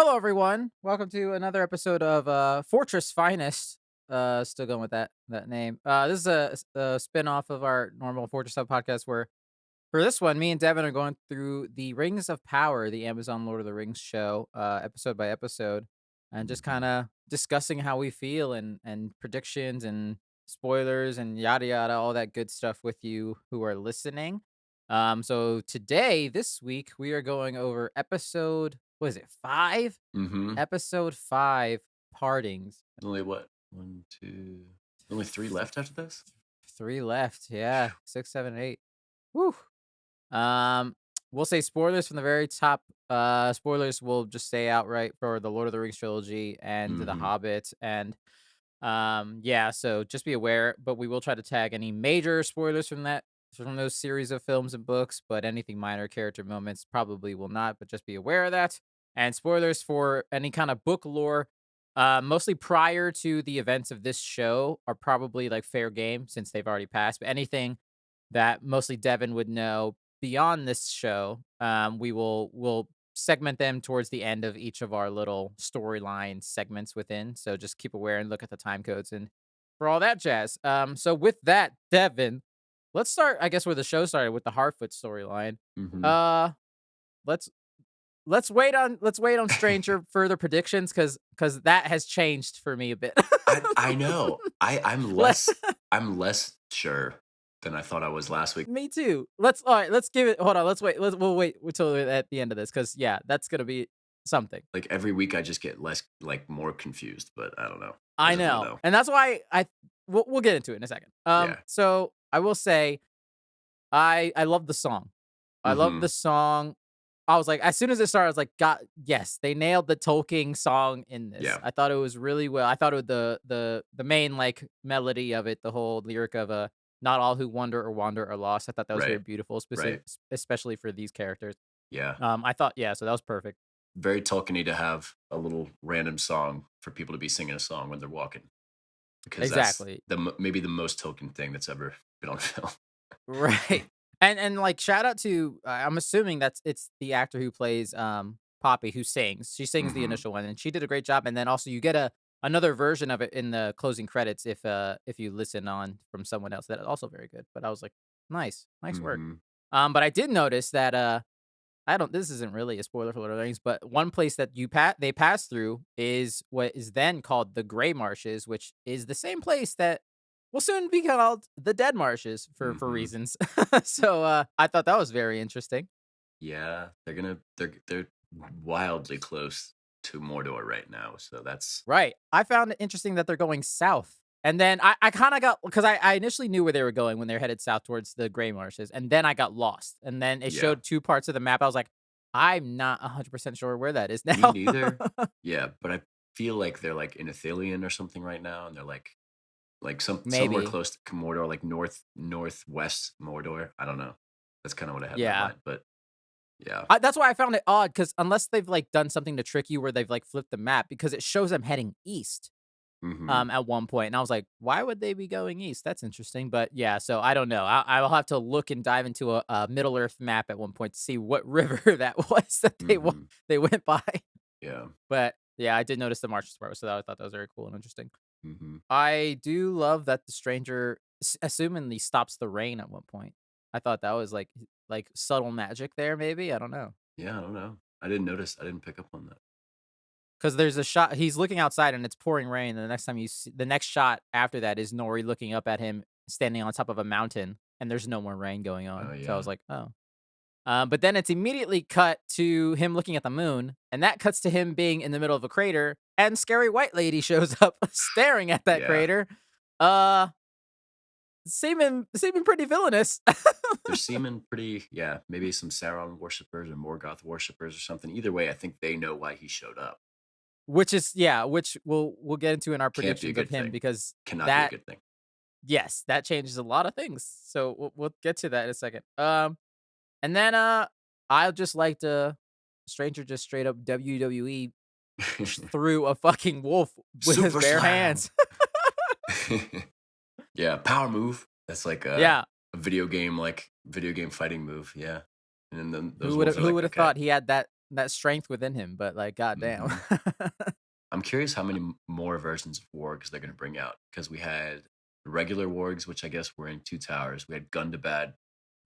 Hello, everyone. Welcome to another episode of Fourtress Finest. Still going with that name. This is a spin-off of our normal Fortress Hub podcast where for this one, me and Devin are going through the Rings of Power, the Amazon Lord of the Rings show, episode by episode, and just kind Mhm. of discussing how we feel and predictions and spoilers and yada yada, all that good stuff with you who are listening. So today, this week, we are going over episode, what is it, 5? Mhm. Episode 5, Partings. Only what? 1, 2 only 3 left after this? 3 left. Yeah, Phew. 6, 7, 8. Woo. Um, we'll say spoilers from the very top. Spoilers will just say outright for the Lord of the Rings trilogy and The Mhm. Hobbit. And yeah, so just be aware. But we will try to tag any major spoilers from those series of films and books. But anything minor character moments probably will not. But just be aware of that. And spoilers for any kind of book lore. Mostly prior to the events of this show are probably like fair game since they've already passed. But anything that mostly Devin would know beyond this show, we'll segment them towards the end of each of our little storyline segments within. So just keep aware and look at the time codes and for all that jazz. So with that, Devin, let's start. I guess where the show started with the Harfoot storyline. Mhm. Uh, let's let's wait on Stranger further predictions because that has changed for me a bit. I know. I'm Let less sure than I thought I was last week. Me too. All right, let's give it hold on, let's wait. We'll wait until at the end of this because yeah, that's gonna be something. Like, every week I just get less more confused, but I don't know. I I just don't know. know. And that's why we'll get into it in a second. Yeah. So I will say I love the song. I love the Mhm. song. I was like, as soon as it started, I was like, God, yes, they nailed the Tolkien song in this. Yeah. I thought it was really well. I thought it was the main like melody of it, the whole lyric of not all who wander or wander are lost. I thought that was very Right. beautiful, Right. especially for these characters. Yeah. I thought, yeah, so that was perfect. Very Tolkien-y to have a little random song for people to be singing a song when they're walking, because that's Exactly. maybe the most Tolkien thing that's ever been on film. Right. And like shout out to I'm assuming it's the actor who plays Poppy who sings. She sings the Mhm. initial one and she did a great job. And then also you get another version of it in the closing credits if you listen on from someone else. That is also very good. But I was like, nice work. Mhm. But I did notice that I don't this isn't really a spoiler for Lord of the Rings, but one place that they pass through is what is then called the Grey Marshes, which is the same place that will soon be called the Dead Marshes for Mhm. reasons. So I thought that was very interesting. Yeah, they're wildly close to Mordor right now, so that's Right. I found it interesting that they're going south. And then I kind of got because I initially knew where they were going when they were headed south towards the Grey Marshes, and then I got lost. And then it yeah, showed two parts of the map. I was like, I'm not 100% sure where that is me now. neither. Yeah, but I feel like they're like in Ithilien or something right now, and they're like somewhere Maybe. close to Mordor, like northwest Mordor. I don't know. That's kind of what I had in my Yeah. mind, but yeah. That's why I found it odd because unless they've like done something to trick you where they've like flipped the map because it shows them heading east Hmm. at one point, and I was like, why would they be going east? That's interesting, but yeah, so I don't know. I will have to look and dive into a Middle Earth map at one point to see what river that was that Hmm. they went by. Yeah. But yeah, I did notice the marshes part, so I thought that was very cool and interesting. Hmm. I do love that the stranger assumingly stops the rain at one point. I thought that was like subtle magic there, maybe I don't know. Yeah, I don't know. I didn't notice. I didn't pick up on that. 'Cause there's a shot he's looking outside and it's pouring rain, and the next shot after that is Nori looking up at him standing on top of a mountain, and there's no more rain going Oh on, so I was yeah. like, "Oh." But then it's immediately cut to him looking at the moon, and that cuts to him being in the middle of a crater, and Scary White Lady shows up staring at that Yeah. crater, uh, seeming pretty villainous. They're seeming pretty, yeah, maybe some Sauron worshippers or Morgoth worshippers or something. Either way, I think they know why he showed up. Which is yeah, which we'll get into in our Can't be a predictions of good him thing. because Cannot be a that good thing. yes, that changes a lot of things. So we'll get to that in a second. And then I just like to Stranger just straight up WWE threw a fucking wolf with his Super bare slam. hands. Yeah, power move. That's like Yeah, a video game fighting move. Yeah, and then those who would wolves are who like, would have okay, thought he had that that strength within him, but, like, goddamn. Hmm. I'm curious how many more versions of wargs they're going to bring out because we had regular wargs, which I guess were in Two Towers. We had Gundabad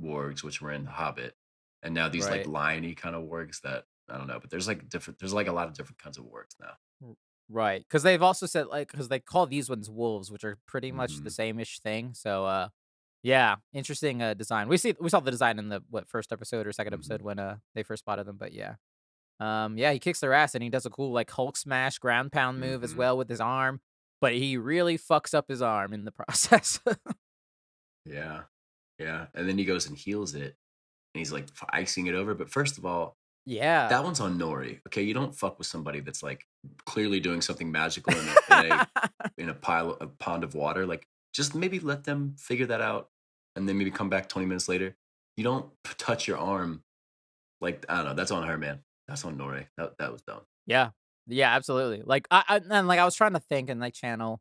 wargs, which were in The Hobbit, and now these like Right. liony kind of wargs that I don't know. But there's like different. There's like a lot of different kinds of wargs now. R right, because 'cause they've also said, like, because they call these ones wolves, which are pretty much the Hmm. same-ish thing, so, yeah, interesting, design. We saw the design in the, what, 1st episode or 2nd Hmm. episode when, they first spotted them, but yeah. Yeah, he kicks their ass, and he does a cool, like, Hulk smash ground pound move as Hmm. well with his arm, but he really fucks up his arm in the process. Yeah, yeah. And then he goes and heals it, and he's like icing it over. But first of all, Yeah. that one's on Nori. Okay, you don't fuck with somebody that's like clearly doing something magical in a pond of water. Like, just maybe let them figure that out, and then maybe come back 20 minutes later. You don't touch your arm like I don't know. That's on her, man. That's on Nori. That was dumb. Yeah. Yeah, absolutely. Like, I was trying to think and, like, channel,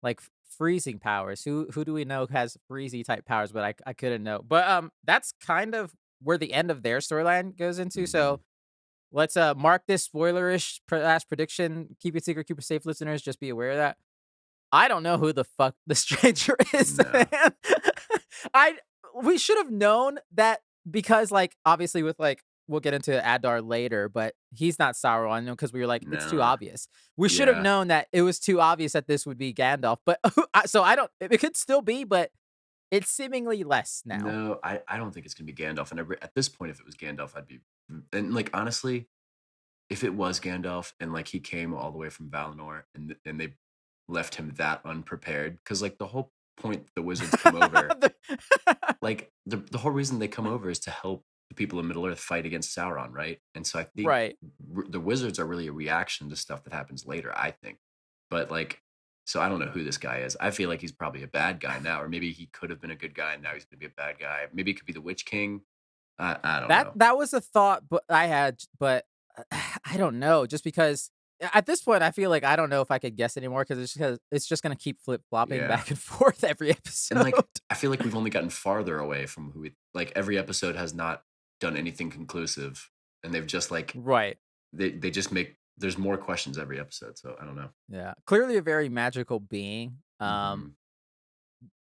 like, freezing powers. Who do we know has freezy type powers, but I couldn't know. But, that's kind of where the end of their storyline goes into, Hmm. so let's, mark this spoilerish prediction. Keep it secret, keep it safe, listeners, just be aware of that. I don't know who the fuck the stranger is, No, man. I We should have known that because, like, obviously with, like, we'll get into Adar later, but he's not Sauron, because we were like, it's too no, obvious. We should have yeah, known that it was too obvious that this would be Gandalf, but so I don't. It could still be, but it's seemingly less now. no. I don't think it's gonna be Gandalf. And at this point, if it was Gandalf, I'd be and like honestly, if it was Gandalf and like he came all the way from Valinor and they left him that unprepared, because like the whole point the wizards come over, The- like the whole reason they come over is to help the people of Middle Earth fight against Sauron, right? And so I think right. the wizards are really a reaction to stuff that happens later. I think, but like, so I don't know who this guy is. I feel like he's probably a bad guy now, or maybe he could have been a good guy and now he's gonna be a bad guy. Maybe it could be the Witch King. I don't know. That was a thought, but I had, but I don't know. Just because at this point, I feel like I don't know if I could guess anymore because it's just gonna keep flip flopping Yeah. back and forth every And, episode. like, I feel like we've only gotten farther away from who we like, every episode has not done anything conclusive, and they've just, like Right. they just make there's more questions every episode, so I don't know. Yeah. Clearly a very magical being. Mhm.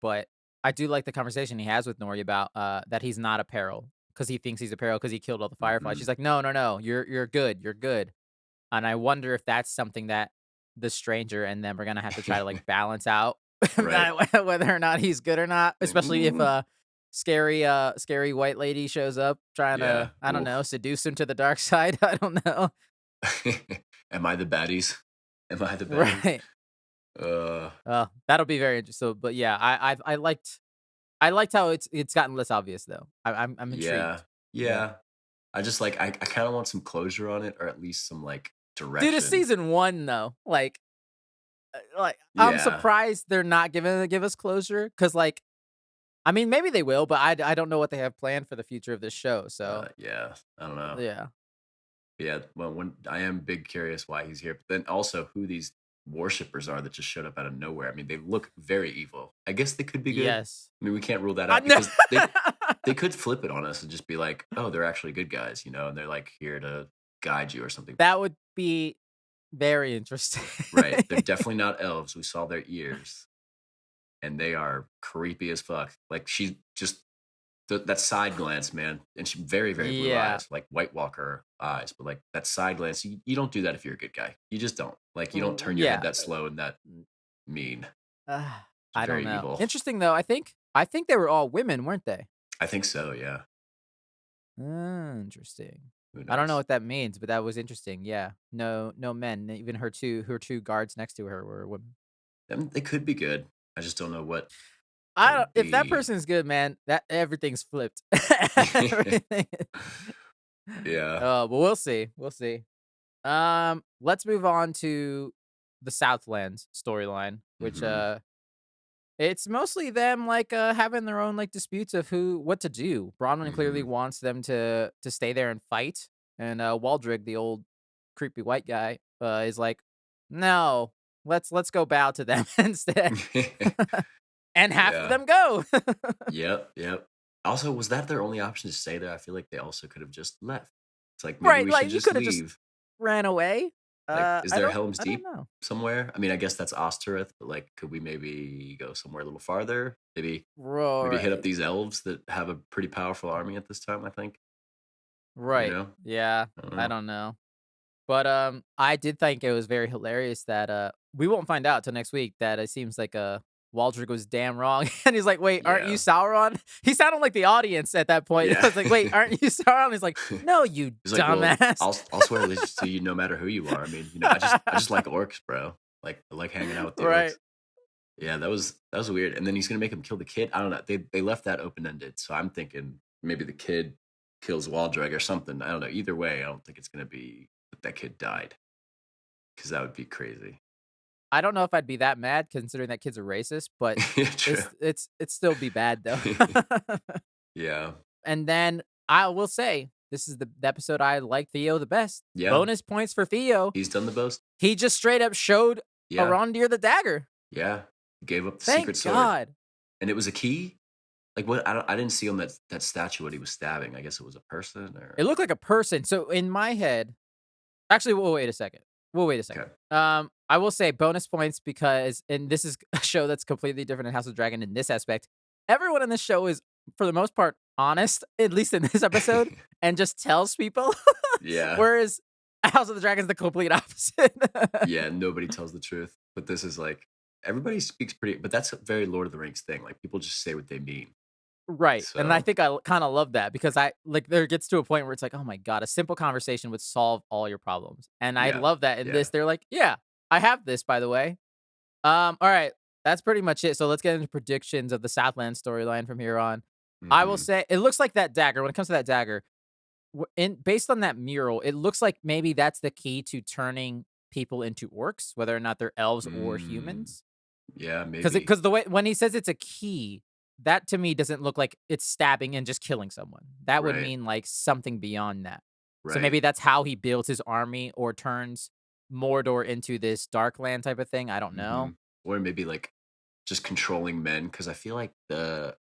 But I do like the conversation he has with Nori about that he's not a peril because he thinks he's a peril because he killed all the fireflies. She's Mhm. like, no, no, no, you're good, you're good. And I wonder if that's something that the stranger and them are gonna have to try to, like, balance out Right. that whether or not he's good or not, Like, especially if "Ooh." a scary white lady shows up trying Yeah. to, I don't know, Oof. seduce him to the dark side. I don't know. Am I the baddies? Am I the baddies? Right. Uh, That'll be very interesting. So, but yeah, I liked how it's gotten less obvious though. I'm yeah. intrigued. Yeah. Yeah. I just, like I kinda want some closure on it or at least some, like, Dude, it's direction. season 1 though. I'm Yeah. surprised they're not gonna give us closure because, like, I mean, maybe they will, but I don't know what they have planned for the future of this show, so Yeah. I don't know. yeah. Yeah, well, when I am big curious why he's here, but then also who these worshippers are that just showed up out of nowhere. I mean, they look very evil. I guess they could be good. Yes. I mean, we can't rule that I out know. because they could flip it on us and just be like, "Oh, they're actually good guys," and they're like here to guide you or something. That would be very interesting. Right? They're definitely not elves. We saw their ears, and they are creepy as fuck. Like she's just that side glance, man, and she very very blue Yeah. eyes, like White Walker eyes, but like that side glance, you don't do that if you're a good guy. You just don't. Like you don't turn your head Yeah. that slow and that mean. It's I don't very know. evil. Interesting though, I think they were all women, weren't they? I think so. Yeah. Interesting. Who I don't know knows? what that means, but that was interesting. Yeah. No men. Even her two guards next to her were women. They could be good. I just don't know what I that don't, would if that be. person's good, man, that everything's flipped. Everything. Yeah. But we'll see. We'll see. Let's move on to the Southlands storyline, which Hmm. it's mostly them, like, having their own, like, disputes of what to do. Bronwyn clearly Hmm. wants them to stay there and fight, and, Waldrig, the old creepy white guy, is like, "No, let's go bow to them instead." And half of Yeah. them go. Yep. Yep. Also, was that their only option to stay there? I feel like they also could have just left. It's like, maybe Right, we should like, you just coulda just leave. ran away. Like, is there Helm's I don't Deep know. somewhere? I mean, I guess that's Osterith, but, like, could we maybe go somewhere a little farther? Maybe hit up Right, these elves that have a pretty powerful army at this time, I think, you right. know? Yeah, I don't I know. don't know. But, I did think it was very hilarious that, we won't find out till next week that it seems like, Waldrick was damn wrong, and he's like, "Wait, aren't you Yeah. Sauron?" He sounded like the audience at that point. I Yeah. was like, "Wait, aren't you Sauron?" He's like, "No, you He's like, "Well, dumbass." I'll swear allegiance to you no matter who you are." I mean, I just like orcs, bro. Like, I like hanging out with the orcs. Right. Yeah, that was weird, and then he's gonna make him kill the kid? I don't know. They left that open-ended, so I'm thinking maybe the kid kills Waldreg or something. I don't know. Either way, I don't think it's gonna be that kid died, because that would be crazy. I don't know if I'd be that mad considering that kid's a racist, but Yeah, true. it's still be bad though. Yeah. And then I will say, this is the episode I like Theo the best. Yeah. Bonus points for Theo. He's done the most. He just straight up showed Yeah. Arondir the dagger. Yeah. He gave up the secret Thank sword, God. and it was a key? Like, what? I didn't see on that statue what he was stabbing. I guess it was a person It or looked like a person. So in my head, actually, we'll wait a second. We'll wait a second. okay. I will say bonus points because, and this is a show that's completely different in House of Dragon in this aspect. Everyone in this show is, for the most part, honest, at least in this episode, and just tells people. Yeah. Whereas House of the Dragon is the complete opposite. Yeah, nobody tells the truth. But this is like everybody speaks pretty, but that's a very Lord of the Rings thing. Like, people just say what they mean. Right, and I So, think I kinda love that because I like, there gets to a point where it's like, "Oh my god, a simple conversation would solve all your problems," and I yeah. love that in Yeah. this, they're like, "Yeah, I have this, by the way." Alright, that's pretty much it, so let's get into predictions of the Southland storyline from here on. I will Mhm. say it looks like that dagger when it comes to that dagger, based on that mural, it looks like maybe that's the key to turning people into orcs, whether or not they're elves or Mm. humans. Yeah, Because maybe. because the way when he says it's a key, that to me doesn't look like it's stabbing and just killing someone. That would Right. mean, like, something beyond that. So Right. maybe that's how he builds his army or turns Mordor into this dark land type of thing, I don't know. Mhm. Or maybe, like, just controlling men, because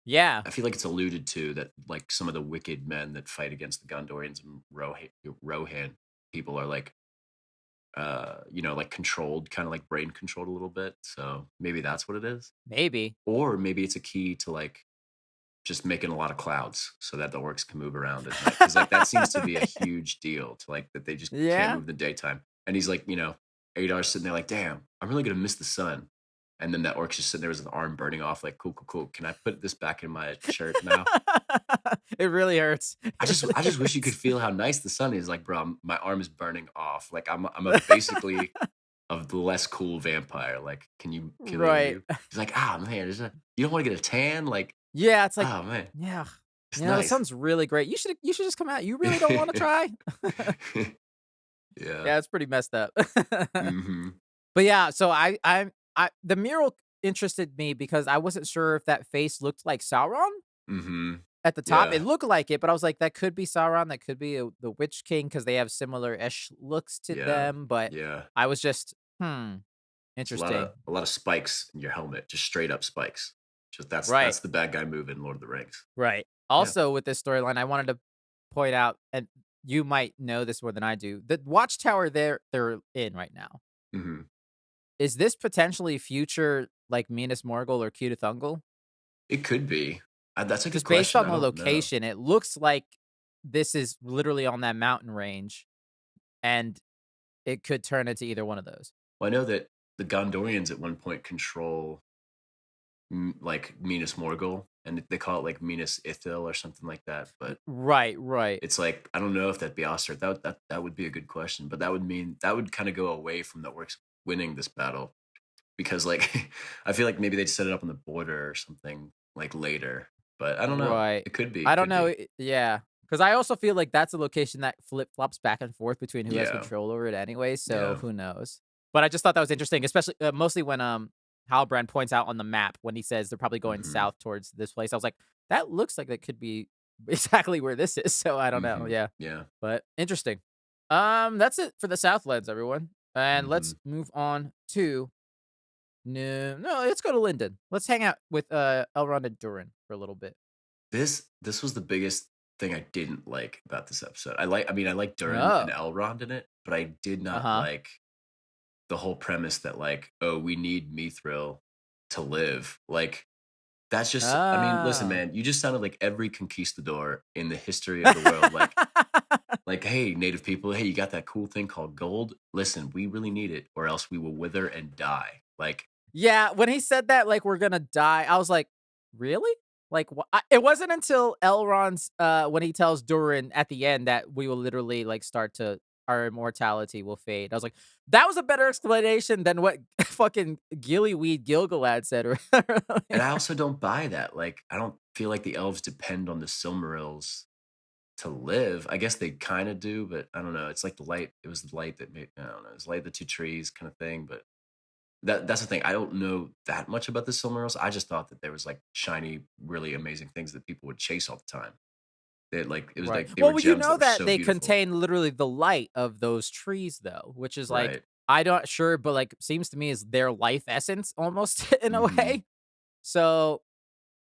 Yeah, I feel like it's alluded to that, like, some of the wicked men that fight against the Gondorians and Rohan people are, like, like, controlled, kinda, like, brain controlled a little bit, so maybe that's what it is? maybe. Or maybe it's a key to, like, just making a lot of clouds so that the orcs can move around at night. Because, like, that seems to be a huge deal to, like, that they just can't Yeah. move in the daytime, and he's like, Adar's sitting there like, "Damn, I'm really gonna miss the sun," and then that orc's just sitting there with his arm burning off like, "Cool, cool, cool. Can I put this back in my shirt now?" It really hurts. I It just really I just wish you could hurts. feel how nice the sun is. Like, bro, my arm is burning off. Like, I'm a basically of the less cool vampire. Like, can we Right. leave? He's like, "Ah, man, you don't wanna get a tan?" Like, Yeah, it's like, "Oh, man, yeah, it's the nice." sun's really great. You should just come out. You really don't wanna try? Yeah. Yeah, it's pretty messed up. Mhm. But yeah, so I the mural interested me because I wasn't sure if that face looked like Sauron Mhm. at the top. It Yeah. looked like it, but I was like, that could be Sauron, that could be the Witch King because they have similar-ish looks to Yeah. them, but Yeah. I was just, It's interesting. a lot of spikes in your helmet, just straight up spikes. Just Right, that's the bad guy move in Lord of the Rings. right. Yeah. Also, with this storyline, I wanted to point out, and you might know this more than I do, the watchtower they're in right now. Mhm. Is this potentially future, like, Minas Morgul or Cutathungal? It could be. That's a good Just based question. on I the don't know. location, it looks like this is literally on that mountain range, and it could turn into either one of those. Well, I know that the Gondorians at one point control, like, Minas Morgul, and they call it, like, Minas Ithil or something like that, but Right, right. it's like, I don't know if that'd be Oster. That would be a good question, but that would mean that would kinda go away from the orcs winning this battle because, like, I feel like maybe they'd set it up on the border or something, like, later, but I don't know. Right. It could be, I it don't could know, be. yeah, because I also feel like that's a location that flip-flops back and forth between who has Yeah, control over it anyway, so yeah. who knows? But I just thought that was interesting, especially, mostly when, Halbrand points out on the map when he says they're probably going Mhm, south towards this place. I was like, "That looks like that could be exactly where this is," so I don't know, mhm, yeah, yeah, but interesting. That's it for the Southlands, everyone, and let's mhm. move on to no, let's go to Linden. Let's hang out with, Elrond and Durin for a little bit. This was the biggest thing I didn't like about this episode. I like Durin and Oh. Elrond in it, but I did not Uh-huh. like the whole premise that like, oh, we need Mithril to live. Like that's just I mean, listen, Oh. man, you just sounded like every conquistador in the history of the world. Like, hey, native people, hey, you got that cool thing called gold? Listen, we really need it, or else we will wither and die. Like, Yeah, when he said that, like, "We're gonna die," I was like, "Really?" Like, it wasn't until Elrond's, when he tells Durin at the end that we will literally, like, start to our immortality will fade. I was like, "That was a better explanation than what fucking Gillyweed Gilgalad said." and earlier." I also don't buy that. Like, I don't feel like the elves depend on the Silmarils to live. I guess they kind of do, but I don't know. It's like the light. It was the light that made. I don't know. It's light of the two trees kind of thing. But that's the thing. I don't know that much about the Silmarils. I just thought that there was like shiny, really amazing things that people would chase all the time. They like it was Right. like they were Well, you gems that know were that so they beautiful. contain literally the light of those trees, though, which is like, Right. I don't sure, but like seems to me is their life essence almost in a Hmm. way. So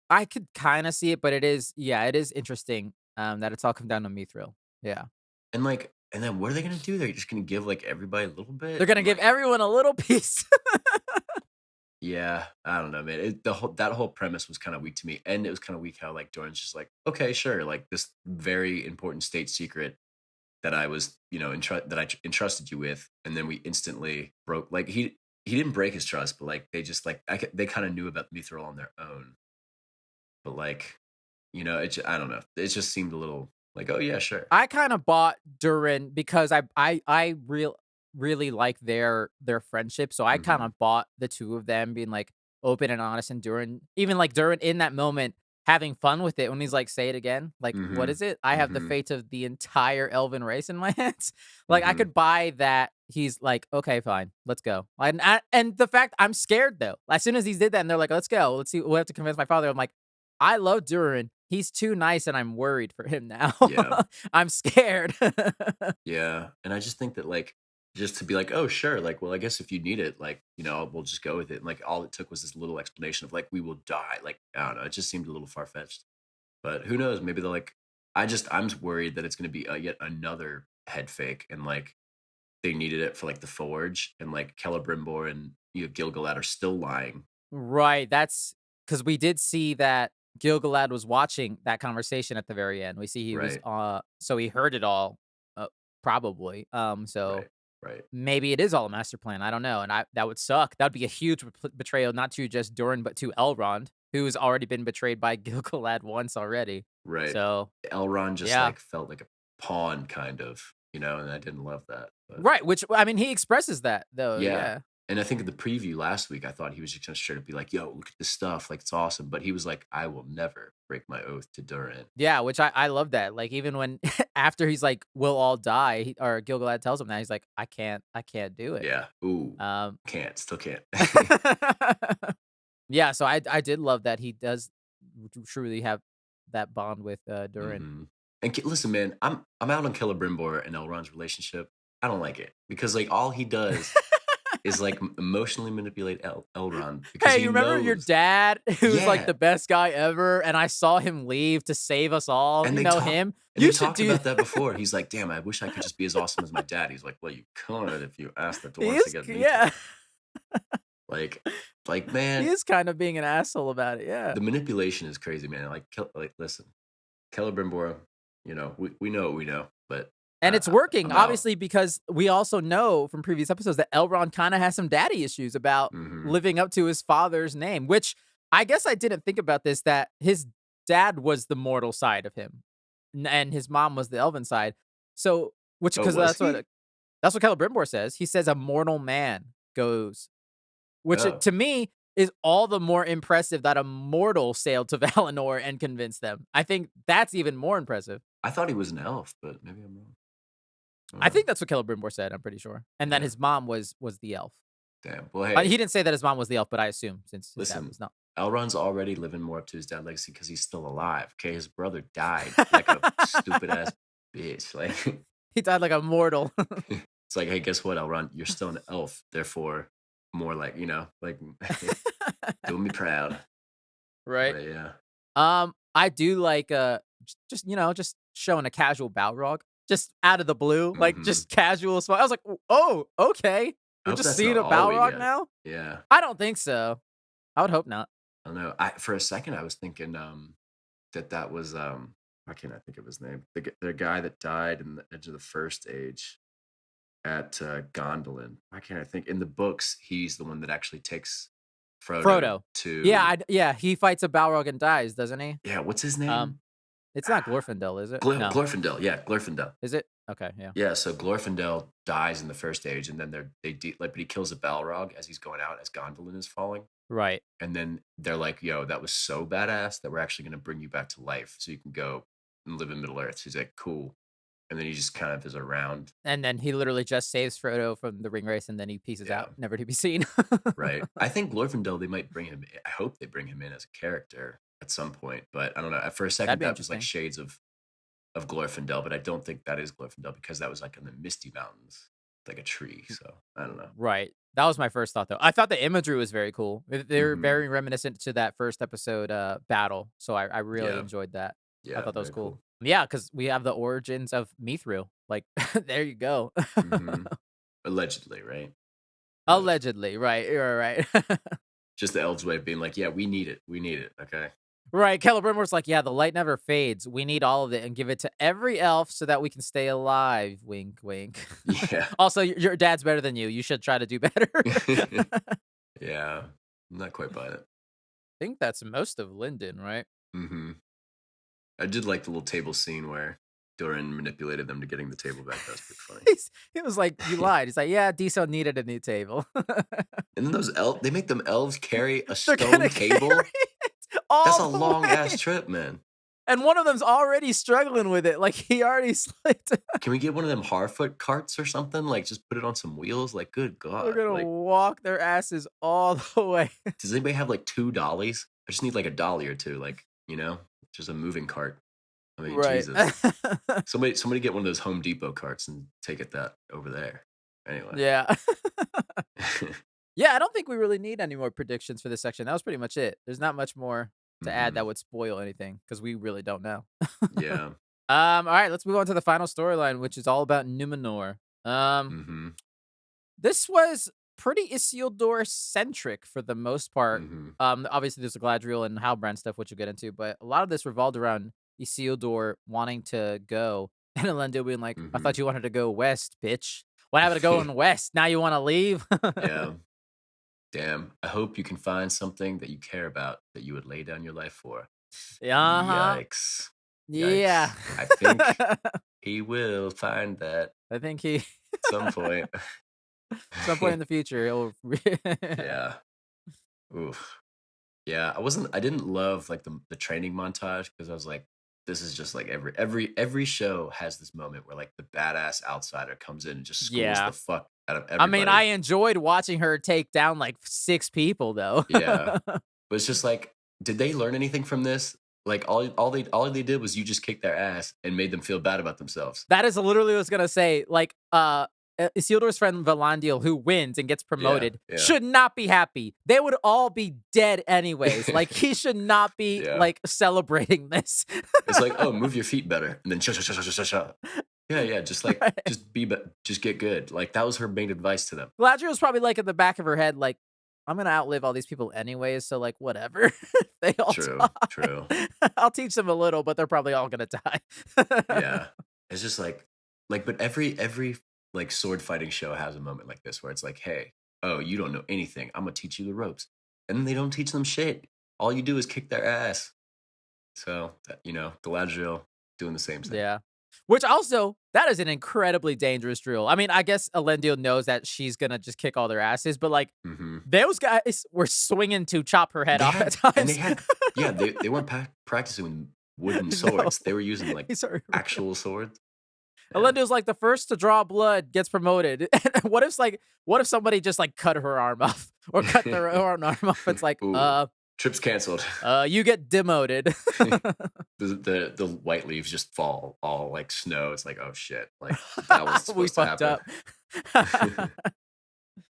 I could kind of see it, but it is, yeah, it is interesting that it's all come down to Mithril. Yeah. And like, and then what are they gonna do? They're just gonna give like everybody a little bit, They're gonna and give like, everyone a little piece. yeah, I don't know, man. That whole premise was kind of weak to me, and it was kind of weak how like Doran's just like, okay, sure, like this very important state secret that I was, entrusted you with, and then we instantly broke. Like he didn't break his trust, but like they just like they kind of knew about Mithril on their own, but like, I don't know. It just seemed a little like, oh yeah, sure, I kinda bought Durin because really like their friendship, so I mm-hmm, kinda bought the 2 of them being, like, open and honest, and Durin even, like, Durin in that moment having fun with it when he's like, "Say it again." Like, "What mm-hmm, is it? I have the mm-hmm, fate of the entire elven race in my hands." Like, I mm-hmm. could buy that he's like, "Okay, fine. Let's go." And the fact I'm scared, though. As soon as he did that and they're like, "Let's go. Let's see. We have to convince my father." I'm like, "I love Durin. He's too nice, and I'm worried for him now." Yeah. I'm scared. Yeah, and I just think that, like, just to be like, "Oh, sure," like, "Well, I guess if you need it, like, we'll just go with it," and, like, all it took was this little explanation of, like, "We will die," like, I don't know, it just seemed a little far-fetched, but who knows, maybe they'll, like I'm worried that it's gonna be, yet another head fake, and, like, they needed it for, like, the Forge, and, like, Celebrimbor and, Gilgalad are still lying. Right, that's because we did see that Gilgalad was watching that conversation at the very end. We see he was, Right, so he heard it all, probably. So right, right, maybe it is all a master plan. I don't know, and I that would suck. That would be a huge betrayal, not to just Durin, but to Elrond, who's already been betrayed by Gilgalad once already. right. So Elrond just, yeah. like, felt like a pawn kind of, and I didn't love that, but Right, which I mean, he expresses that though, yeah, yeah. and I think in the preview last week, I thought he was just gonna straight up be like, "Yo, look at this stuff, like, it's awesome," but he was like, "I will never break my oath to Durin." Yeah, which I love that, like, even when after he's like, "We'll all die," or Gilgalad tells him that, he's like, I can't do it." Yeah, ooh, Um can't, still can't. Yeah, so I did love that he does truly have that bond with, Durin. Mhm, and listen, man, I'm out on Celebrimbor and Elrond's relationship. I don't like it, because, like, all he does is, like, emotionally manipulate Elrond because Hey, he you remember your knows. dad who's, like, Yeah. the best guy ever, and I saw him leave to save us all? And You they know talk him? and they You should talked do about that before. He's like, "Damn, I wish I could just be as awesome as my dad." He's like, "Well, you could if you asked the He dwarves to is get yeah. Mithril." Like He man, is kind of being an asshole about it, yeah. the manipulation is crazy, man. Listen, Celebrimbor, we know what we know, but And it's working, I'm out. obviously, because we also know from previous episodes that Elrond kinda has some daddy issues about Mhm. living up to his father's name, which I guess I didn't think about this, that his dad was the mortal side of him, and his mom was the elven side. So which Oh, because was he? that's what Celebrimbor says. He says a mortal man goes, which Oh, to me is all the more impressive that a mortal sailed to Valinor and convinced them. I think that's even more impressive. I thought he was an elf, but maybe I'm wrong. I Oh, think that's what Celebrimbor said, I'm pretty sure, and that yeah. his mom was the elf. Damn. Well, He hey, didn't say that his mom was the elf, but I assume since his dad listen, was not. Elrond's already living more up to his dad legacy because he's still alive. Okay, his brother died like a stupid ass bitch. Like, He died like a mortal. it's like, hey, guess what, Elrond? You're still an elf. Therefore, more like, like, doing me proud. Right. But yeah. I do like, just, just showing a casual Balrog, just out of the blue, like, Mhm. just casual smile. I was like, "Oh, okay. I We're hope just that's seeing not a all we Balrog get. now?" Yeah. I don't think so. I would hope not. I don't know. I for a second I was thinking that was why can't I think of his name? The guy that died in the Edge of the First Age at Gondolin. Why can't I think? In the books, he's the one that actually takes Frodo Frodo. Yeah, to he fights a Balrog and dies, doesn't he? yeah, what's his Um, name? it's not Glorfindel, is it? No. Glorfindel. Yeah, Glorfindel. Is it? Okay, yeah. Yeah, so Glorfindel dies in the First Age, and then like, but he kills a Balrog as he's going out as Gondolin is falling. Right. And then they're like, "Yo, that was so badass that we're actually gonna bring you back to life so you can go and live in Middle Earth." He's like, "Cool." And then he just kind of is around. And then he literally just saves Frodo from the ring race, and then he pieces Yeah, out, never to be seen. right. I think Glorfindel, they might bring him. I hope they bring him in as a character at some point, but I don't know. For a That'd second, be that was like interesting. shades of Glorfindel, but I don't think that is Glorfindel because that was like in the Misty Mountains, like a tree. So I don't know. Right. That was my first thought, though. I thought the imagery was very cool. They're Hmm. very reminiscent to that first episode battle, so I really Yeah, enjoyed that. I yeah, thought that was very cool. cool. Yeah, because we have the origins of Mithril. Like, there you go. Hmm. Allegedly, right? Allegedly. Allegedly, right. You're right. Just the elves way of being like, yeah, we need it. We need it. Okay. Right, Celebrimbor's like, "Yeah, the light never fades. We need all of it and give it to every elf so that we can stay alive." Wink, wink. Yeah. Also, your dad's better than you. You should try to do better. Yeah. I'm not quite buying it. Think that's most of Linden, right? Hmm. I did like the little table scene where Doran manipulated them to getting the table back. That was pretty He was like, "You funny. lied." He's like, "Yeah, Diesel needed a new table." And then they make them elves carry a They're stone gonna carry table. it That's all a the long ass way, trip, man. and one of them's already struggling with it. Like he already slipped. Can we get one of them Harfoot carts or something? Like, just put it on some wheels? Like, good They're God. gonna Like, walk their asses all the way. does anybody have like two dollies? I just need like a dolly or two, like, just a moving cart. I mean, Right. Jesus. Somebody get one of those Home Depot carts and take it that over there. Anyway. Yeah. Yeah, I don't think we really need any more predictions for this section. That was pretty much it. There's not much more to add Hmm. that would spoil anything because we really don't know. Yeah. All right, let's move on to the final storyline, which is all about Numenor. Um, Hmm. this was pretty Isildur centric for the most part. Hmm. Obviously there's the Galadriel and Halbrand stuff, which we'll get into, but a lot of this revolved around Isildur wanting to go, and Elendil being like, "I Hmm. thought you wanted to go west, bitch. What happened to going west? Now you want to leave?" Yeah. Damn. I hope you can find something that you care about that you would lay down your life for. Uh-huh. Yikes. Yeah. Yikes. I think he will find that I think he at some point. some point in the future he'll Yeah. Oof. Yeah. I didn't love like the training montage because I was like, this is just like every show has this moment where like the badass outsider comes in and just schools the Yeah. fuck out of I mean, I everybody. enjoyed watching her take down like 6 people though. Yeah. But it's just like, did they learn anything from this? Like all they did was you just kicked their ass and made them feel bad about themselves. That is literally what I was gonna say. Like, Isildur's friend Valandil, who wins and gets Yeah, promoted, yeah, should not be happy. They would all be dead anyways. Like, he should not be yeah. like celebrating this. It's like, oh, move your feet better, and then sha sha sha sha sha sha. Yeah, yeah. Just like Right. just get good. Like that was her main advice to them. Galadriel's probably like in the back of her head, like, I'm gonna outlive all these people anyways, so like whatever. They all True, true. die. I'll teach them a little, but they're probably all gonna die. Yeah, it's just like, but every like sword fighting show has a moment like this where it's like, hey, oh, you don't know anything. I'm gonna teach you the ropes, and then they don't teach them shit. All you do is kick their ass. So Galadriel doing the same thing. Yeah. Which also, that is an incredibly dangerous drill. I mean, I guess Elendil knows that she's gonna just kick all their asses, but like Hmm. those guys were swinging to chop her head They off at had and they times. had yeah, they weren't practicing with wooden No, swords. They were using like these are real. actual swords. Yeah. Elendil's like the first to draw blood gets promoted. And what if somebody just like cut her arm off or cut their own arm off? It's like, Ooh, trip's canceled. you get demoted. The white leaves just fall all like snow. It's like, oh shit, like that was We supposed to fucked happen. up.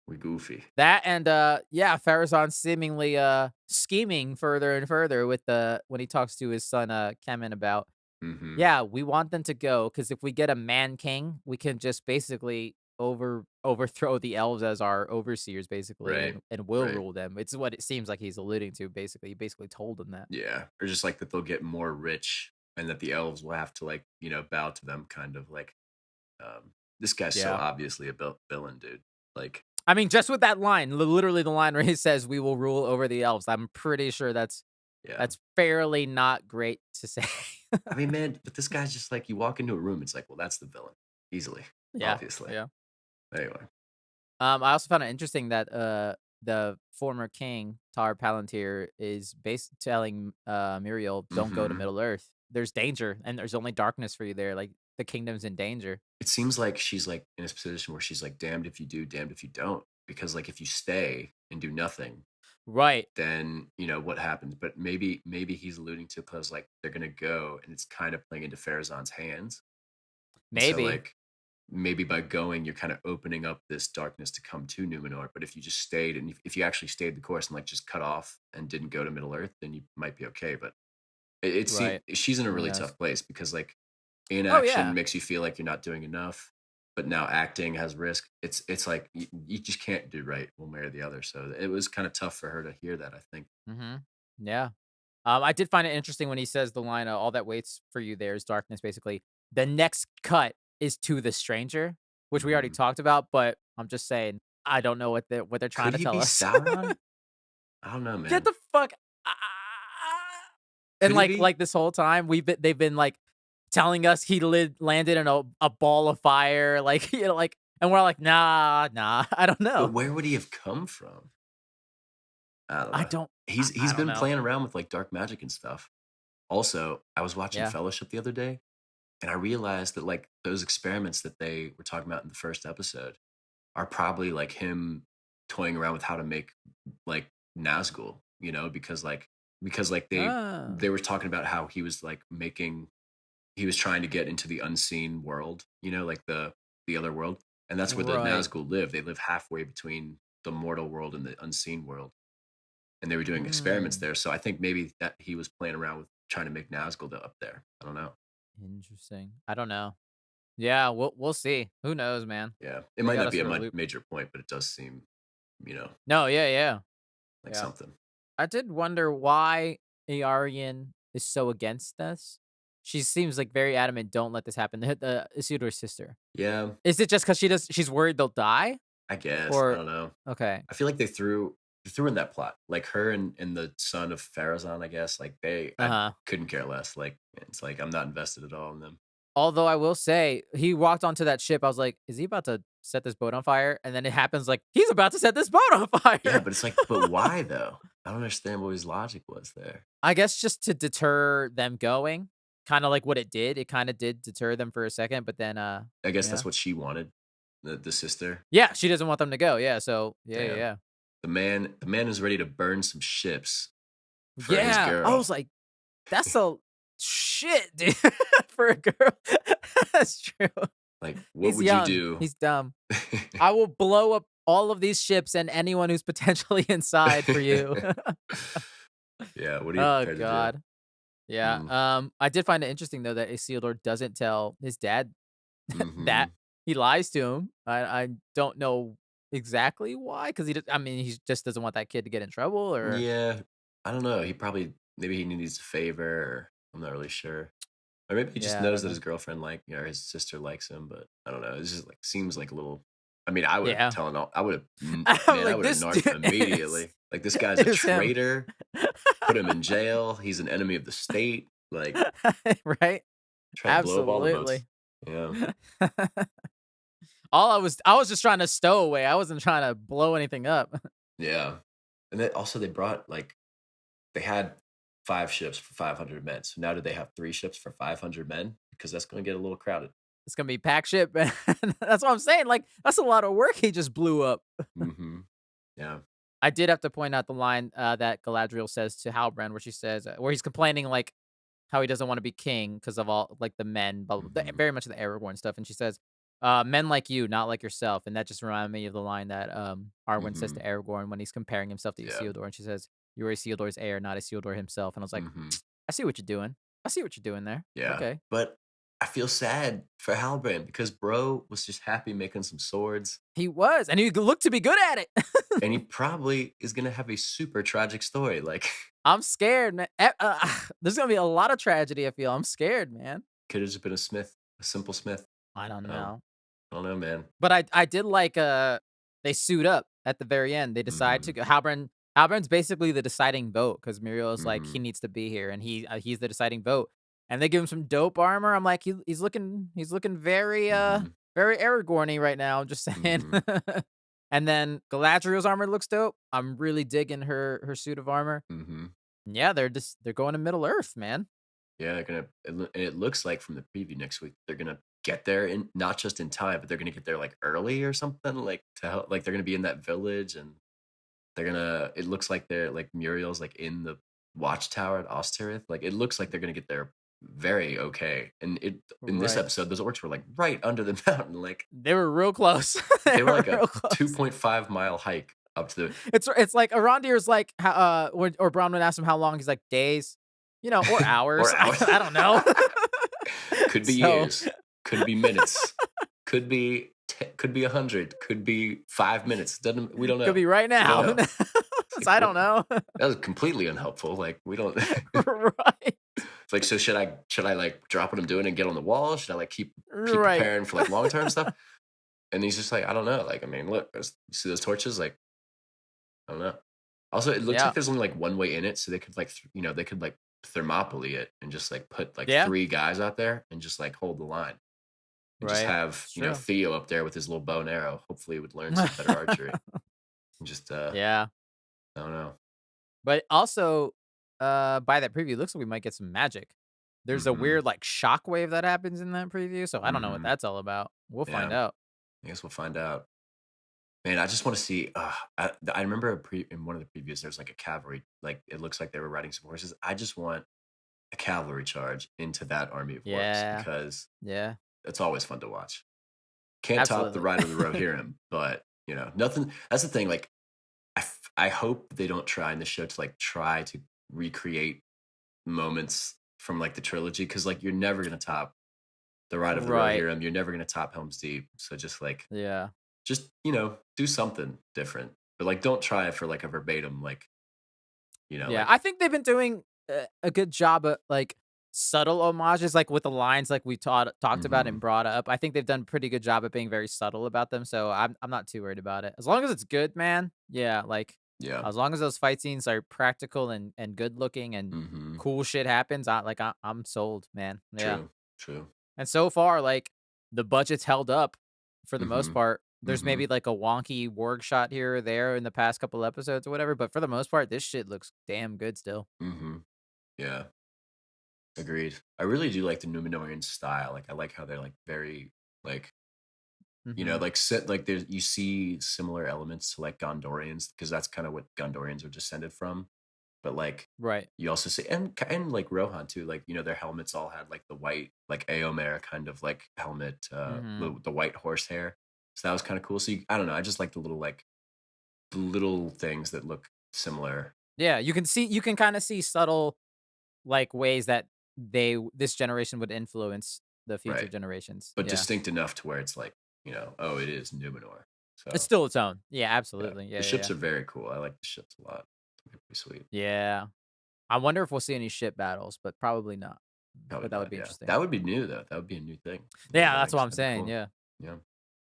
we goofy. That and, yeah, Farazan seemingly, scheming further and further with the when he talks to his son, Kemen about, Mhm. "Yeah, we want them to go because if we get a man king, we can just basically overthrow the elves as our overseers, basically, Right. and we'll Right. rule them." It's what it seems like he's alluding to, basically. He basically told them that. Yeah. Or just like that they'll get more rich and that the elves will have to like, bow to them kind of like this guy's so Yeah. obviously a villain, dude. Like, I mean, just with that line, literally the line where he says, "We will rule over the elves," I'm pretty sure yeah. that's fairly not great to say. I mean, man, but this guy's just like you walk into a room, it's like, well, that's the villain. Easily. Yeah, Obviously. yeah. Anyway. I also found it interesting that, the former king, Tar Palantir, is telling, Muriel, "Don't go to Mhm. Middle Earth. There's danger, and there's only darkness for you there, like, the kingdom's in danger." It seems like she's like in this position where she's like damned if you do, damned if you don't. Because like if you stay and do nothing, Right. then what happens. But maybe he's alluding to because like they're gonna go and it's kind of playing into Farazan's hands. And so Maybe. like maybe by going, you're kind of opening up this darkness to come to Numenor. But if you just stayed and if you actually stayed the course and like just cut off and didn't go to Middle Earth, then you might be okay. But it seems Right. she's in a Who really knows? tough place because like Oh, inaction yeah. makes you feel like you're not doing enough, but now acting has risk. It's like you just can't do right one way or the other. So it was kind of tough for her to hear that, I think. Mhm. Yeah. I did find it interesting when he says the line, "All that waits for you there is darkness," basically. The next cut is to the stranger, which we already Mhm. talked about, but I'm just saying, I don't know what they're trying Could to he tell be us. Sauron? I don't know, Get man. the fuck and, Could he be? this whole time, they've been, like, telling us he landed in a ball of fire, like, like and we're like, "Nah, nah, I don't But know." where would he have come from? I don't I know. don't He's I don't been know. playing around with like dark magic and stuff. Also, I was watching Yeah. Fellowship the other day, and I realized that like those experiments that they were talking about in the first episode are probably like him toying around with how to make like Nazgul, because like Oh. they were talking about how he was trying to get into the unseen world, like the other world. And that's where the Right. Nazgul live. They live halfway between the mortal world and the unseen world. And they were doing experiments Mm. there. So I think maybe that he was playing around with trying to make Nazgul up there. I don't know. Interesting. I don't know. Yeah, we'll see. Who knows, man? Yeah. It They might got not us be a for a loop. major point, but it does seem, you know, No, yeah, yeah, like yeah. something. I did wonder why Aryan is so against this. She seems like very adamant. Don't let this happen. The Isildur's sister. Yeah, Is it just because she's worried they'll die? I guess. I Or don't know. okay. I feel like they threw in that plot. Like her and the son of Farazan, I guess. Like Uh I huh. couldn't care less. Like it's like I'm not invested at all in them. Although I will say, he walked onto that ship. I was like, is he about to set this boat on fire? And then it happens like he's about to set this boat on Yeah, fire. but it's like, but why though? I don't understand what his logic was there. I guess just to deter them going, kinda like what it did. It kinda did deter them for a second, but then, I guess yeah. that's what she wanted. The sister. Yeah, she doesn't want them to go, yeah, so yeah, yeah, Damn. yeah. The man is ready to burn some ships for his Yeah, I was girl. like, "That's a shit, dude," for a girl. That's true. Like, what He's would you young, do? he's dumb. I will blow up all of these ships and anyone who's potentially inside for you. Yeah, what are you Oh prepared to do? god. Yeah, Mm, I did find it interesting though that Isildur doesn't tell his dad that mhm. he lies to him. I don't know exactly why, because I mean, he just doesn't want that kid to get in trouble or Yeah, I don't know. Maybe he needs a favor. Or I'm not really sure. Or maybe he just yeah, I knows don't that know. his girlfriend or his sister likes him, but I don't know. It just like seems like a little. I mean, I would have Yeah. telling all. I would have, I'm man. I like, would have "This narked him dude immediately. Like this guy's a is him." traitor. Put him in jail. He's an enemy of the state. Like Right? try to blow up all the boats. Absolutely. Yeah, I was just trying to stow away, I wasn't trying to blow anything up. yeah. And then also they brought like they had 5 ships for 500 men. So now do they have 3 ships for 500 men? Because that's going to get a little crowded. It's gonna be pack ship, man. That's what I'm saying, like, that's a lot of work he just blew up. Hmm. Yeah. I did have to point out the line, that Galadriel says to Halbrand where she says, where he's complaining, like, how he doesn't wanna be king because of all, like, the men, blah, blah, blah, Hmm. very much the Aragorn stuff, and she says, Men like you, not like yourself, and that just reminded me of the line that, Arwen says to Mhm. Aragorn when he's comparing himself to Yeah. Isildur, and she says, "You are Isildur's heir, not Isildur himself," and I was like, Mhm. "I see what you're doing. I see what you're doing there. Yeah. Okay." But I feel sad for Halbrand because bro was just happy making some swords, He was, and he looked to be good at it. and he probably is gonna have a super tragic story, like, I'm scared, man. There's gonna be a lot of tragedy, I feel. I'm scared, man. could have just been a smith, a simple smith. I don't Um, know. I don't know, man. But I did like, they suit up at the very end. They decide to Mhm. go Halbrand's basically the deciding vote because Muriel is like, "He Mhm. needs to be here," and he's the deciding vote. And they give him some dope armor. I'm like, he's looking very, Mhm. very Aragorn-y right now, just saying. Mhm. And then Galadriel's armor looks dope. I'm really digging her suit of armor. Mhm. Yeah, they're going to Middle Earth, man. Yeah, they're gonna and it looks like from the preview next week, they're gonna get there in not just in time, but they're gonna get there, like, early or something, like, to help like, they're gonna be in that village, and they're gonna it looks like they're like, Muriel's, like, in the watchtower at Osterith, like, it looks like they're gonna get there very okay, and it in this Right. episode, those orcs were, like, right under the mountain, like, They were real close. They they were were like a real close. 2.5-mile hike up to the It's like Arondir's like, ho or Bronwyn asked him how long, he's like, "Days," or or hours. hours. I don't know. Could be So, years, could be minutes, could be 100, could be 5 minutes, doesn't we don't could know. be right We don't now. Who know. knows? It's like, I what don't know. that was completely unhelpful, like, we don't Right. it's like, so should I, like, drop what I'm doing and get on the wall? Should I, like, keep Right. preparing for, like, long-term stuff? And he's just like, "I don't know." Like, I mean, look, those you see those torches? Like, I don't know. Also, it looks like Yeah. there's only, like, one way in it, so they could, like, they could, like, Thermopylae it and just, like, put, like, Yeah. 3 guys out there and just, like, hold the line. And just Right. have, It's true. Theo up there with his little bow and arrow. Hopefully, he would learn some better archery. And just, Yeah. I don't know. But also, by that preview, it looks like we might get some magic. There's a Mhm. weird, like, shockwave that happens in that preview, so I don't know what Mhm. that's all about. We'll find Yeah. out. I guess we'll find out. Man, I just wanna see, I remember in one of the previews, there's, like, a cavalry, like, it looks like they were riding some horses. I just want a cavalry charge into that army of orcs Yeah. because Yeah. it's always fun to watch. Can't top the Absolutely. Ride of the Rohirrim, but, nothing that's the thing, like, I hope they don't try in the show to, like, try to recreate moments from, like, the trilogy because like, you're never gonna top the Ride of the Right. Rohirrim, you're never gonna top Helm's Deep, so just, like, Yeah. do something different, but, like, don't try for, like, a verbatim, Yeah, like I think they've been doing a good job at, like, subtle homages, like, with the lines like we talked about and Mhm. brought up. I think they've done a pretty good job at being very subtle about them, so I'm not too worried about it. As long as it's good, man. Yeah, like, Yeah. as long as those fight scenes are practical and good looking and Mhm. cool shit happens, I'm sold, man. Yeah. True, true. And so far, like, the budget's held up for the most Mhm. part. There's maybe Mhm. like a wonky warg shot here or there in the past couple episodes or whatever, but for the most part, this shit looks damn good still. Mhm. Yeah. Agreed. I really do like the Numenorian style. Like, I like how they're, like, very, like, Mhm. like, set like, there's you see similar elements to, like, Gondorians because that's kinda what Gondorians are descended from, but, like, Right. you also see and, like, Rohan too, like, their helmets all had, like, the white, like, Éomer kind of, like, helmet, Mhm. the white horsehair, so that was kinda cool, so I don't know, I just like the little things that look similar. Yeah, you can kinda see subtle, like, ways that this generation would influence the future Right. generations. But Yeah. distinct enough to where it's like, "Oh, it is Numenor." It's So, still its own. Yeah, yeah. absolutely. The Yeah, yeah, ships yeah. are very cool. I like the ships a lot. They're pretty sweet. Yeah. I wonder if we'll see any ship battles, but probably not. Probably But that would not, be yeah. interesting. That would be new, though. That would be a new thing. Yeah, that's what Like, I'm that'd be saying, cool. yeah. Yeah.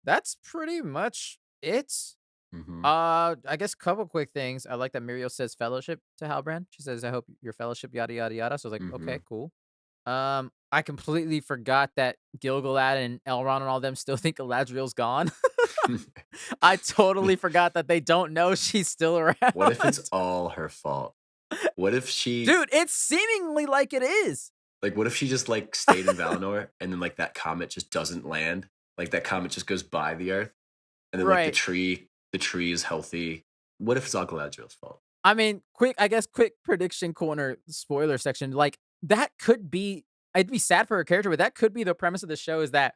That's pretty much it. Mhm. I guess a couple quick things. I like that Muriel says fellowship to Halbrand. She says, "I hope your fellowship, yada yada yada." So I was like, okay, Mhm. cool. I completely forgot that Gilgalad and Elrond and all them still think Galadriel's gone. I totally forgot that they don't know she's still around. What if it's all her fault? What if she Dude, it's seemingly like it is. what if she just, like, stayed in Valinor and then, like, that comet just doesn't land? Like, that comet just goes by the Earth, and then, like, Right. the tree is healthy. What if it's all Galadriel's fault? I mean, quick prediction corner spoiler section. Like, that could be I'd be sad for her character, but that could be the premise of the show is that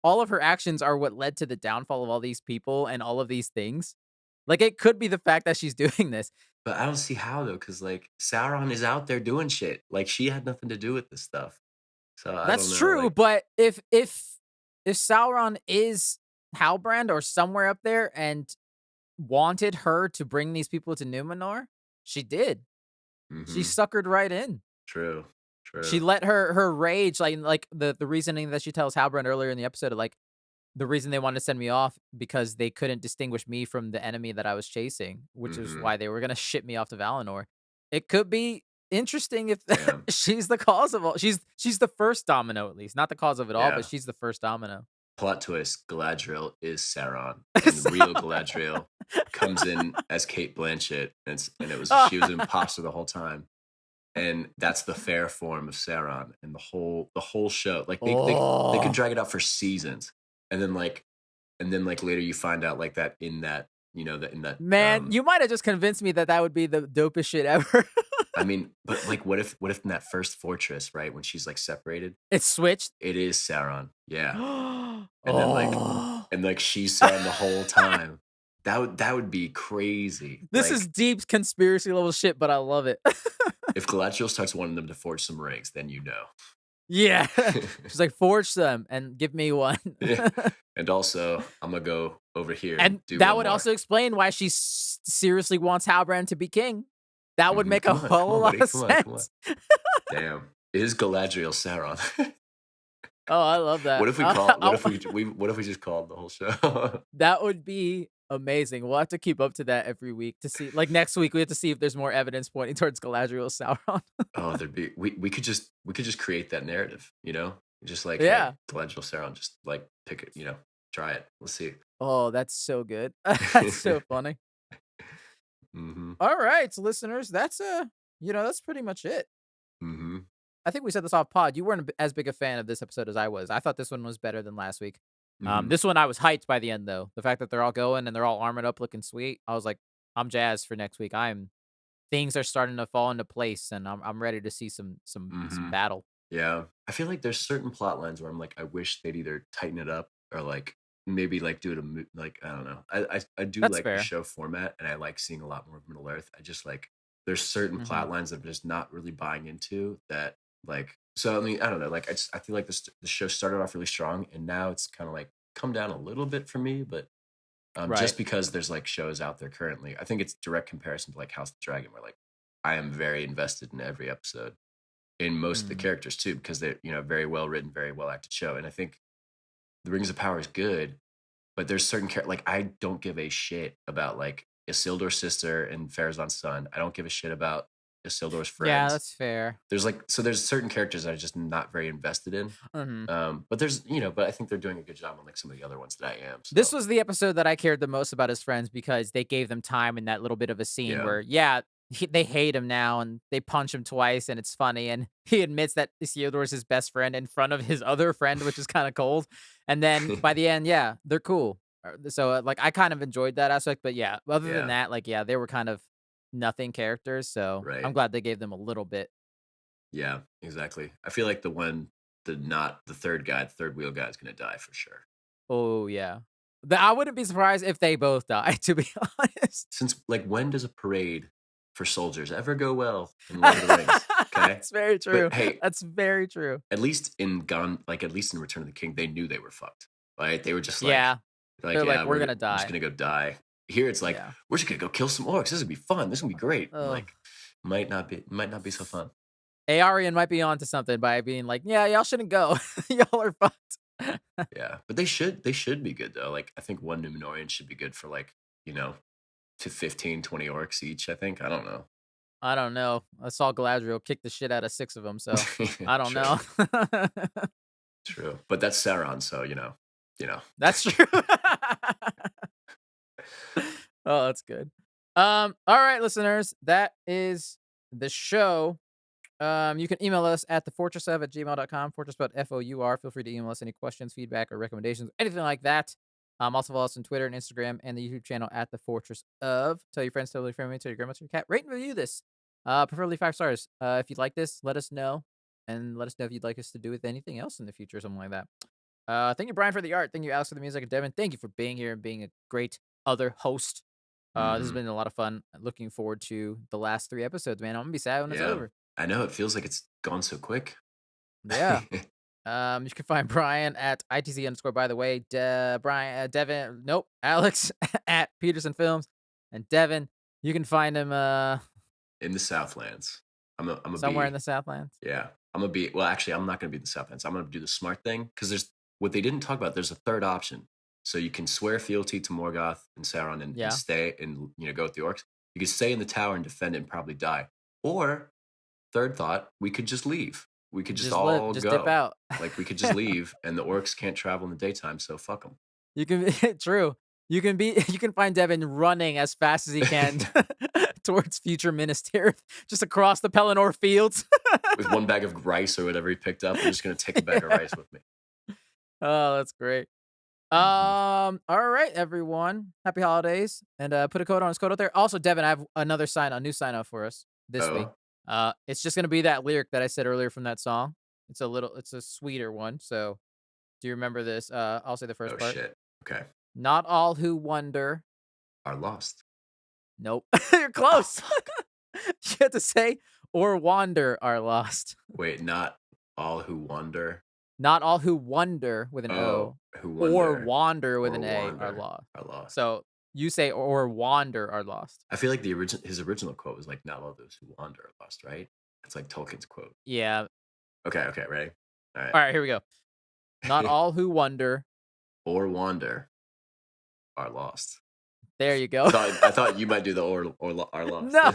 all of her actions are what led to the downfall of all these people and all of these things. Like, it could be the fact that she's doing this. But I don't see how though, because like Sauron is out there doing shit. Like she had nothing to do with this stuff. So I don't That's know. true, Like, but if Sauron is Halbrand or somewhere up there and wanted her to bring these people to Numenor, she did. She hmm, suckered right in. true, She true. let her rage, like the reasoning that she tells Halbrand earlier in the episode, like, the reason they wanted to send me off because they couldn't distinguish me from the enemy that I was chasing, which is Hmm. why they were gonna ship me off to Valinor. It could be interesting if Damn. she's the cause of all she's the first domino, at least. Not the cause of it all, but Yeah. she's the first domino. Plot twist: Galadriel is Sauron, and the real Galadriel comes in as Kate Blanchett, and it was she was an imposter the whole time, and that's the fair form of Sauron, and the whole show, like they could Oh, drag it out for seasons, and then like later you find out like that that in that man, you might have just convinced me that that would be the dopest shit ever. I mean, but like what if in that first fortress, right, when she's like separated, It's switched. it is Sauron, yeah, and then like Oh. and like she's Sauron the whole time. That would be crazy. This is Like deep conspiracy level shit, but I love it. if Galadriel starts wanting them to forge some rings, then Yeah. She's like, "Forge them and give me one." Yeah. And also, I'm gonna go over here and And do that one would more. also explain why she seriously wants Halbrand to be king. That would make a Come whole on, lot buddy. of Come on. sense. Damn. Is Galadriel Sauron? Oh, I love that. What if we call? What if What if we just called the whole show? That would be amazing. We'll have to keep up to that every week to see like, next week, we have to see if there's more evidence pointing towards Galadriel Sauron. Oh, there'd be we could just create that narrative, just like hey, Yeah. Galadriel Sauron, just like pick it, try it. Let's see. Oh, that's so good. That's so funny. Hmm. Alright, listeners, that's pretty much it. Hmm. I think we said this off pod. You weren't as big a fan of this episode as I was. I thought this one was better than last week. Hmm. This one I was hyped by the end though. The fact that they're all going and they're all armored up looking sweet. I was like, I'm jazzed for next week. Things are starting to fall into place and I'm ready to see some Hmm. battle. Yeah. I feel like there's certain plot lines where I'm like, I wish they'd either tighten it up or like maybe like do it like I don't know. I do That's like the fair. show format and I like seeing a lot more of Middle Earth. I just like there's certain Mhm. plot lines that I'm just not really buying into that like so I mean I don't know like I feel like the show started off really strong and now it's kind of like come down a little bit for me, but Right. just because there's like shows out there currently, I think it's direct comparison to like House of the Dragon, where like I am very invested in every episode, in most of the Mhm. characters too, because they're very well written, very well acted show. And I think The Rings of Power is good, but there's certain like I don't give a shit about like Isildur's sister and Farazan's son. I don't give a shit about Isildur's Yeah, friends. that's fair. There's certain characters that I'm just not very invested in. Mhm. But but I think they're doing a good job on like some of the other ones that I am. This So was the episode that I cared the most about his friends because they gave them time in that little bit of a scene yeah. where, yeah, they hate him now and they punch him twice and it's funny. And he admits that Isildur is his best friend in front of his other friend, which is kind of cold. And then by the end, yeah, they're cool. So, like, I kind of enjoyed that aspect. But yeah, other than Yeah. that, like, yeah, they were kind of nothing characters. So I'm Right. glad they gave them a little bit. Yeah, exactly. I feel like the third guy, the third wheel guy is gonna die for sure. Oh, yeah. I wouldn't be surprised if they both die, to be honest. Since like when does a parade for soldiers ever go well in Lord of the Rings? Okay. That's very true. But hey, That's very true. at least in Return of the King, they knew they were fucked. Right? They were just Yeah. like, They're yeah, like, "We're we're gonna we're just die." gonna go die. Here it's like, Yeah. we're just gonna go kill some orcs. This is gonna be fun. This is gonna be great. And Oh. like might not be so fun. Arian might be onto something by being like, "Yeah, y'all shouldn't go. Y'all are fucked." Yeah. But they should be good though. Like I think one Numenorian should be good for like, to 15, 20 orcs each, I think. I don't know. I don't know. I saw Galadriel kick the shit out of 6 of them, so I don't True, know. true. But that's Sauron, so you know. That's true. Oh, that's good. Alright, listeners, that is the show. You can email us at thefortressof@gmail.com. Fortress spelled FOUR. Feel free to email us any questions, feedback, or recommendations, anything like that. Also follow us on Twitter and Instagram and the YouTube channel at the Fortress of. Tell your friends, tell your family, tell your grandma, tell your cat. Rate and review this. Preferably 5 stars. If you like this, let us know. And let us know if you'd like us to do with anything else in the future, something like that. Thank you, Brian, for the art. Thank you, Alex, for the music, and Devin, thank you for being here and being a great other host. This has Hmm. been a lot of fun. Looking forward to the last 3 episodes, man. I'm gonna be sad when it's Yeah, over. I know it feels like it's gone so quick. Yeah. You can find Brian at ITC underscore, by the way. Brian, Devin, nope, Alex at Peterson Films. And Devin, you can find him In the Southlands. I'm a somewhere in be the Southlands. Yeah, I'm gonna be. Well, actually, I'm not gonna be in the Southlands. I'm gonna do the smart thing because there's what they didn't talk about. There's a third option, so you can swear fealty to Morgoth and Sauron and Yeah. stay and go with the orcs. You could stay in the tower and defend it and probably die. Or third thought, we could just leave. We could just Just live, all just dip go. out. Like we could just leave, and the orcs can't travel in the daytime, so fuck them. You can true. You can find Devin running as fast as he can towards future Minas Tirith, just across the Pelennor fields. With one bag of rice or whatever he picked up, I'm just gonna take a bag of Yeah. rice with me. Oh, that's great. Hmm. All right, everyone. Happy holidays. And put a code on his code out there. Also, Devin, I have a new sign up for us this week. Oh, It's just gonna be that lyric that I said earlier from that song. It's a sweeter one. So do you remember this? I'll say the first oh part. shit. Okay, Not all who wonder. are lost. Nope. You're Oh close. fuck. You have to say or wander are lost. Wait, not all who wander. Not all who wonder with an Oh, O who or wonder wander with or an A are wander lost. are lost. So you say or wander are lost. I feel like his original quote was like, "Not all those who wander are lost." Right? It's like Tolkien's quote. Yeah. Okay, okay, ready? All All right, here we go. Not right. all who wonder. Or wander are lost. There you go. I thought you might do the are lost. No.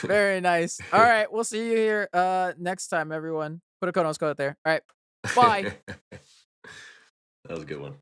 Very nice. All right, we'll see you here next time, everyone. Put a code on code out there. All right. Bye. That was a good one.